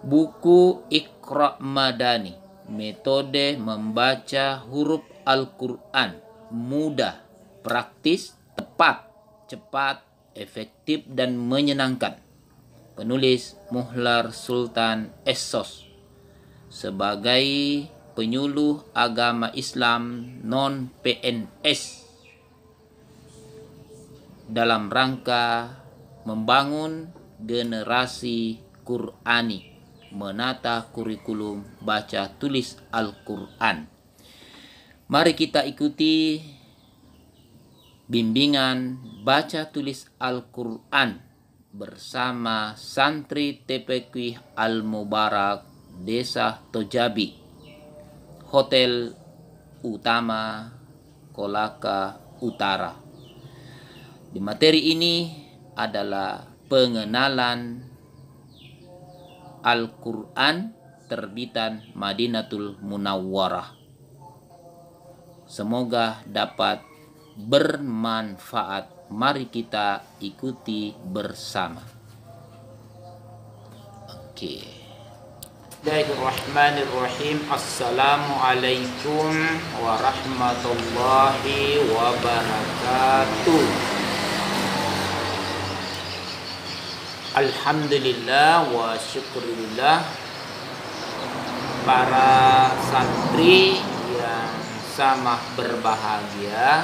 Buku Iqra Madani, metode membaca huruf Al-Quran, mudah, praktis, tepat, cepat, efektif, dan menyenangkan. Penulis Muhlar Sultan Essos. Sebagai penyuluh agama Islam non-PNS dalam rangka membangun generasi Qurani, menata kurikulum baca tulis Al-Quran. Mari kita ikuti bimbingan baca tulis Al-Quran bersama santri TPQ Al-Mubarak Desa Tojabi, Hotel Utama, Kolaka Utara. Di materi ini adalah pengenalan Al-Quran terbitan Madinatul Munawwarah. Semoga dapat bermanfaat. Mari kita ikuti bersama. Oke. Bismillahirrahmanirrahim. Assalamualaikum warahmatullahi wabarakatuh. Alhamdulillah wa syukurillah, para santri yang sama berbahagia.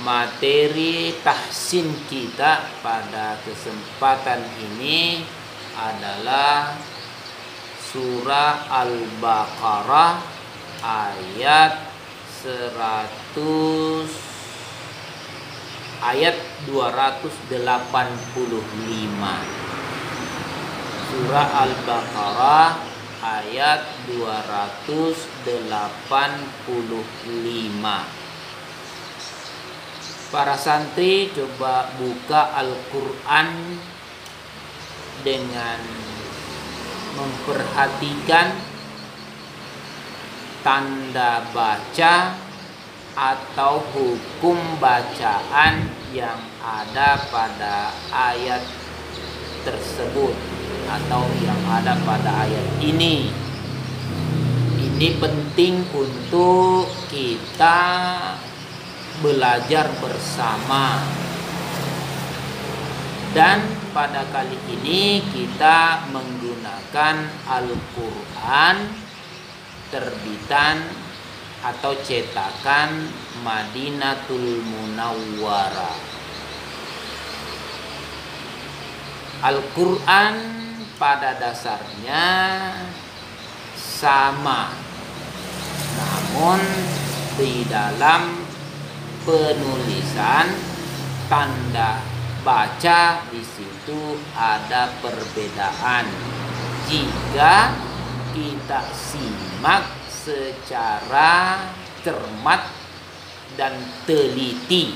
Materi tahsin kita pada kesempatan ini adalah surah Al-Baqarah ayat 285. Surah Al-Baqarah ayat 285. Para santri coba buka Al-Quran dengan memperhatikan tanda baca atau hukum bacaan yang ada pada ayat tersebut atau yang ada pada ayat ini. Ini penting untuk kita belajar bersama. Dan pada kali ini kita menggunakan Al-Quran terbitan atau cetakan Madinatul Munawwarah. Al-Quran pada dasarnya sama, namun di dalam penulisan tanda baca di situ ada perbedaan jika kita simak secara cermat dan teliti.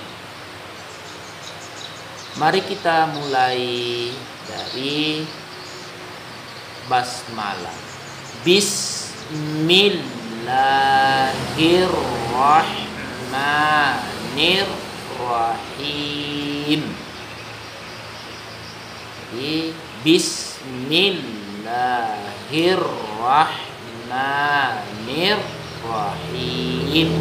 Mari kita mulai dari basmalah. Bismillahirrahmanirrahim. Jadi Bismillahirrahmanirrahim.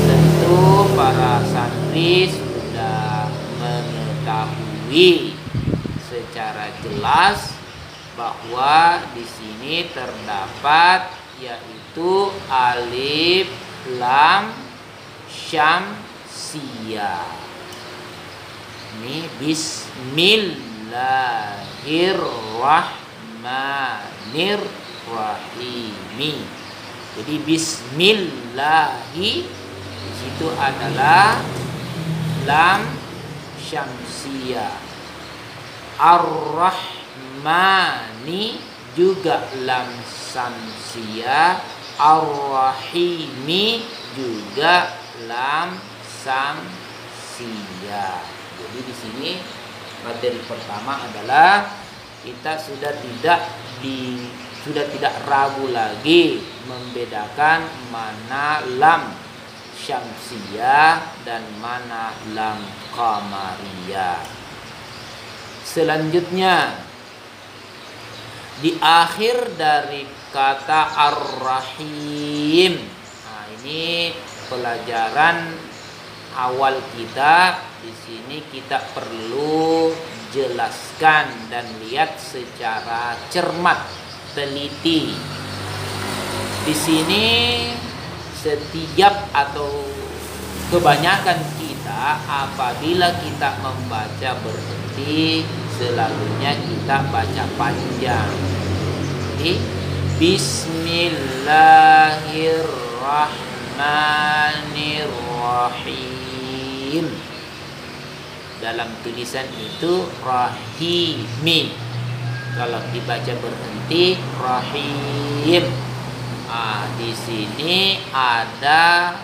Tentu para santri sudah mengetahui secara jelas bahwa di sini terdapat yaitu alif lam syamsiyah. Ini Bismillahirrahmanirrahim. Jadi Bismillahi di situ adalah lam syamsiyah. Ar-Rahmani juga lam syamsiyah. Ar-Rahimi juga lam syamsiyah. Jadi di sini materi pertama adalah kita sudah tidak ragu lagi membedakan mana lam syamsiyah dan mana lam qamariyah. Selanjutnya di akhir dari kata Ar-Rahim. Nah, ini pelajaran awal kita. Di sini kita perlu jelaskan dan lihat secara cermat, teliti. Di sini setiap atau kebanyakan kita apabila kita membaca berhenti, selalunya kita baca panjang. Jadi Bismillahirrahmanirrahim. Dalam tulisan itu rahimi. Kalau dibaca berhenti rahim. Di sini ada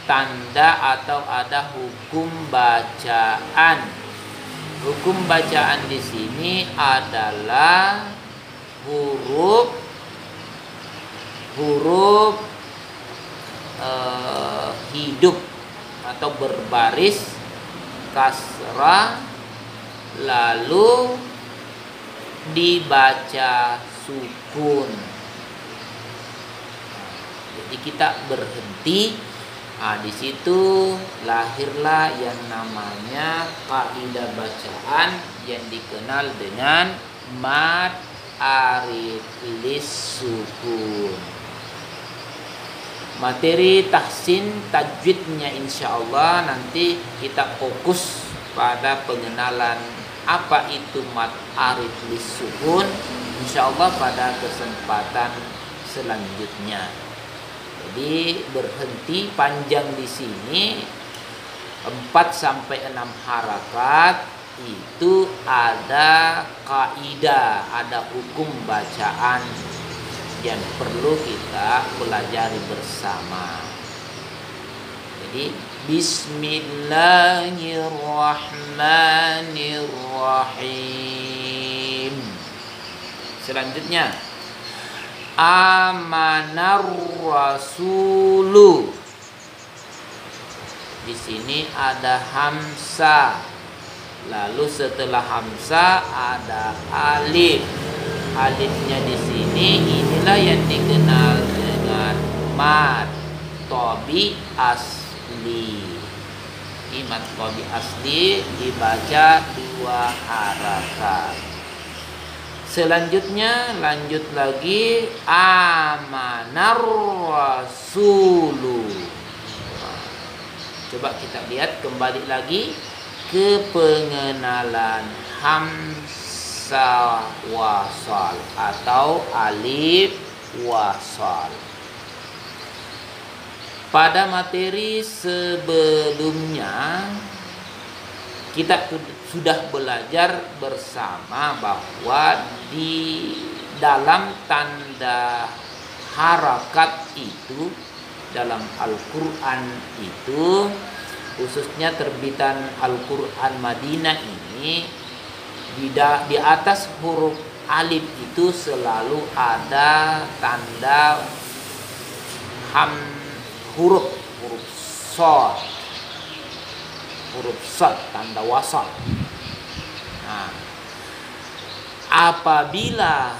tanda atau ada hukum bacaan. Hukum bacaan di sini adalah huruf hidup atau berbaris kasrah lalu dibaca sukun. Jadi kita berhenti. Di situ lahirlah yang namanya kaidah bacaan yang dikenal dengan mad arif lis sukun. Materi tahsin tajwidnya insyaallah nanti kita fokus pada pengenalan apa itu mad arif lis sukun insyaallah pada kesempatan selanjutnya. Jadi berhenti panjang di sini 4 sampai 6 harakat itu ada kaidah, ada hukum bacaan yang perlu kita pelajari bersama. Jadi Bismillahirrahmanirrahim. Selanjutnya amanar rasulu. Di sini ada hamzah. Lalu setelah hamzah ada alif. Alifnya di sini inilah yang dikenal dengan mad tobi asli. Mad tobi asli dibaca 2 harakat. Selanjutnya lanjut lagi amanar rasulu. Coba kita lihat kembali lagi ke pengenalan hamzah wasal atau alif wasal. Pada materi sebelumnya kita sudah belajar bersama bahwa di dalam tanda harakat itu dalam Al-Quran itu, khususnya terbitan Al-Quran Madinah ini, di atas huruf alif itu selalu ada tanda huruf shad. Huruf shad, tanda wasal. Nah, apabila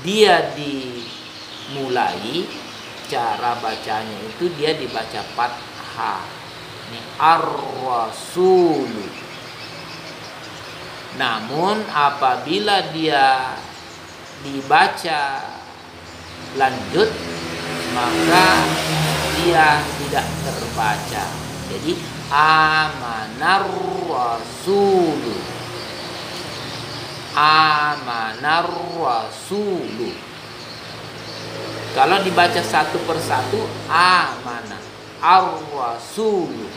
dia dimulai, cara bacanya itu dia dibaca fathah. Ini ar-rasulu. Namun apabila dia dibaca lanjut, maka dia tidak terbaca. Jadi amanar rasulu. Amanar rasulu. Kalau dibaca satu persatu, amanah ar-rasulu.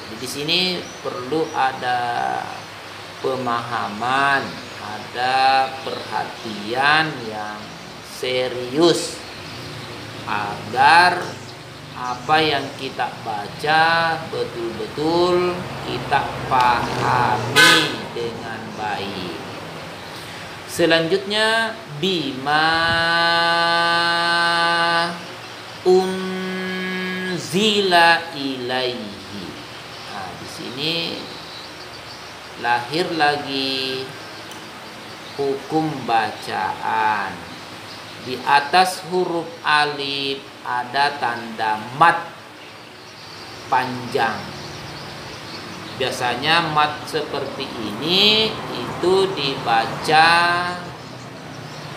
Jadi di sini perlu ada pemahaman, ada perhatian yang serius agar apa yang kita baca betul-betul kita pahami dengan baik. Selanjutnya bima unzila ilaihi. Nah, di sini lahir lagi hukum bacaan. Di atas huruf alif ada tanda mat panjang. Biasanya mat seperti ini itu dibaca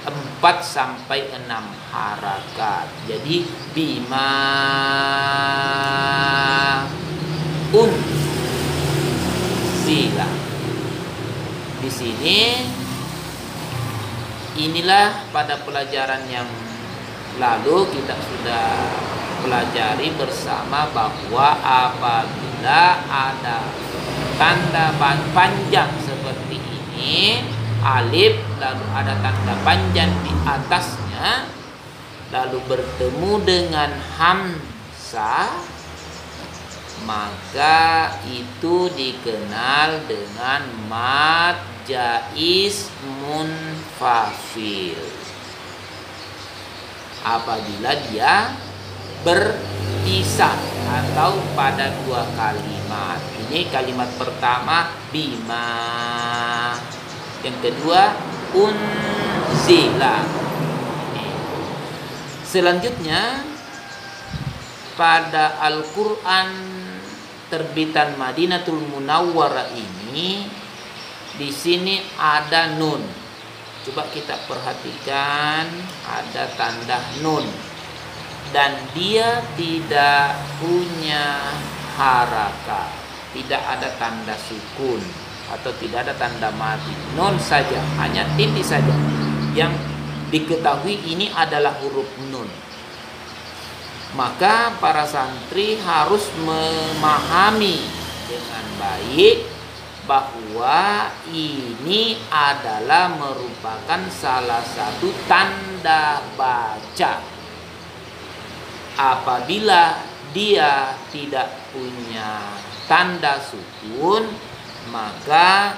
4 sampai 6 harakat. Jadi bima unzila. Di sini inilah pada pelajaran yang lalu kita sudah pelajari bersama bahwa apabila ada tanda panjang seperti ini, alif, lalu ada tanda panjang di atasnya, lalu bertemu dengan hamzah, maka itu dikenal dengan mad jaiz munfasil. Apabila dia berpisah atau pada 2 kalimat. Ini kalimat pertama bima, yang kedua unzila. Selanjutnya pada Al-Quran terbitan Madinatul Munawwarah ini, di sini ada nun. Coba kita perhatikan, ada tanda nun dan dia tidak punya harakat, tidak ada tanda sukun atau tidak ada tanda mati. Nun saja, hanya titik saja. Yang diketahui ini adalah huruf nun. Maka para santri harus memahami dengan baik bahwa ini adalah merupakan salah satu tanda baca. Apabila dia tidak punya tanda sukun, maka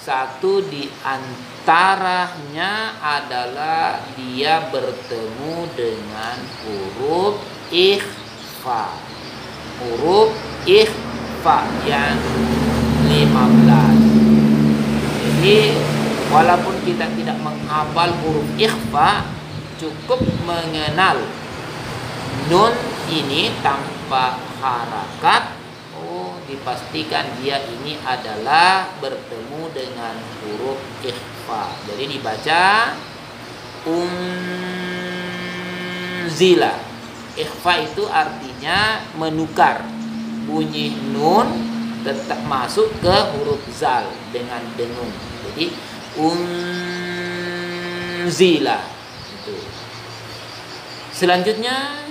satu di antaranya adalah dia bertemu dengan huruf ikhfa. Huruf ikhfa yang 15. Jadi walaupun kita tidak menghafal huruf ikhfa, cukup mengenal nun ini tanpa harakat, dipastikan dia ini adalah bertemu dengan huruf ikhfa. Jadi dibaca unzila. Ikhfa itu artinya menukar. Bunyi nun tetap masuk ke huruf zal dengan dengung. Jadi unzila itu. Selanjutnya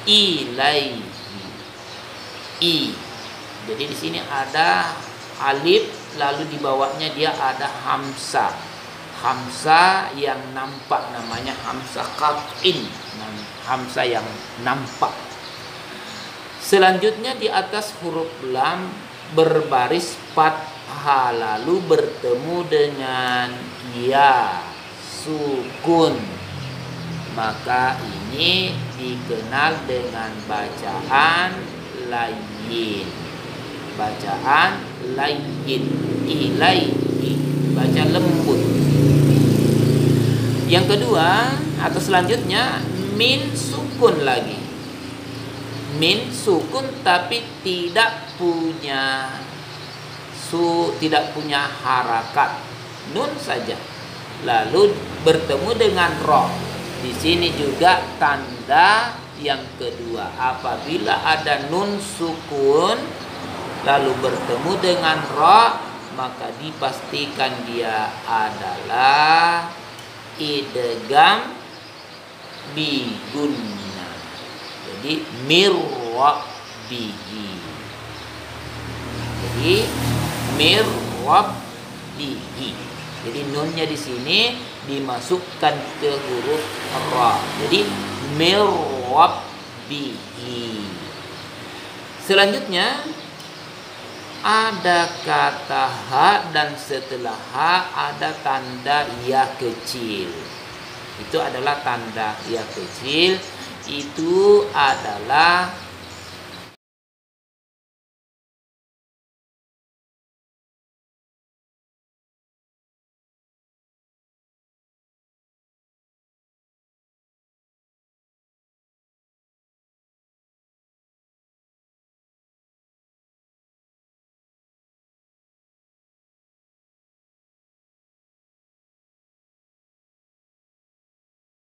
ilaihi. Jadi di sini ada alif, lalu di bawahnya dia ada hamzah. Hamzah yang nampak namanya hamzah qat'in, hamzah yang nampak. Selanjutnya di atas huruf lam berbaris fathah, lalu bertemu dengan ya sukun. Maka ini dikenal dengan bacaan layyin. Bacaan layyin, ilaihi, baca lembut. Yang kedua atau selanjutnya min sukun lagi. Min sukun tapi tidak punya harakat, nun saja. Lalu bertemu dengan ro. Di sini juga tanda yang kedua. Apabila ada nun sukun lalu bertemu dengan ro, maka dipastikan dia adalah idgham bi gunnah. Jadi mirrabbihi. Jadi mirrabbihi. Jadi nunnya di sini dimasukkan ke huruf ra. Jadi mirrabbihi. Selanjutnya ada kata ha dan setelah ha ada tanda ya kecil. Itu adalah tanda ya kecil. Itu adalah